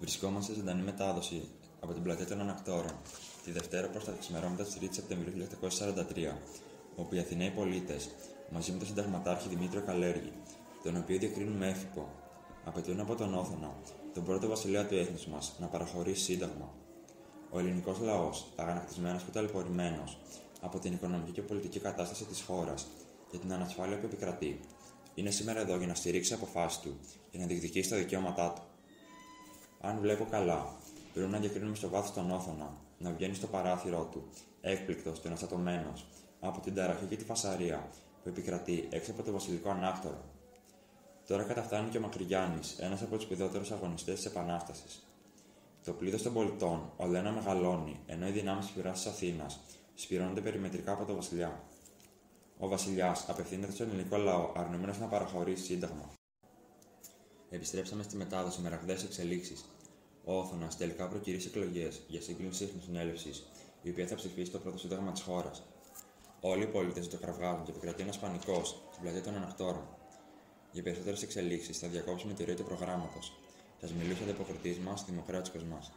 Βρισκόμαστε σε ζωντανή μετάδοση από την Πλατεία των Ανακτόρων τη Δευτέρα προς τα ξημερώματα της 3ης Σεπτεμβρίου 1843, όπου οι Αθηναίοι πολίτες, μαζί με τον συνταγματάρχη Δημήτριο Καλέργη, τον οποίο διακρίνουν με έφυπο, απαιτούν από τον Όθωνα, τον πρώτο βασιλέα του έθνους μας, να παραχωρήσει σύνταγμα. Ο ελληνικός λαός, αγανακτισμένος και ταλαιπωρημένος από την οικονομική και πολιτική κατάσταση της χώρας και την ανασφάλεια που επικρατεί, είναι σήμερα εδώ για να στηρίξει αποφάσεις του και να διεκδικήσει τα δικαιώματά του. Αν βλέπω καλά, πρέπει να διακρίνουμε στο βάθος τον Όθωνα να βγαίνει στο παράθυρό του, έκπληκτος και αναστατωμένος από την ταραχή και τη φασαρία που επικρατεί έξω από το βασιλικό ανάκτορο. Τώρα καταφτάνει και ο Μακρυγιάννης, ένας από τους σπουδαιότερους αγωνιστές της Επανάστασης. Το πλήθος των πολιτών όλο ένα μεγαλώνει, ενώ οι δυνάμεις φυράς της Αθήνας σπυρώνονται περιμετρικά από τον βασιλιά. Ο βασιλιάς απευθύνεται στον ελληνικό λαό, αρνούμενος να παραχωρήσει σύνταγμα. Επιστρέψαμε στη μετάδοση με ραγδαίες εξελίξεις. Ο Όθωνας τελικά προκυρήσει εκλογές για σύγκληση εθνοσυνέλευσης, η οποία θα ψηφίσει το πρώτο σύνταγμα της χώρας. Όλοι οι πολίτες το κραυγάζουν και επικρατεί ένας πανικός στην Πλατεία των Ανακτόρων. Για περισσότερες εξελίξεις θα διακόψουμε τη ροή του προγράμματος. Σας μιλούσε ο ανταποκριτής μας, Δημοκράτης Κοσμάς.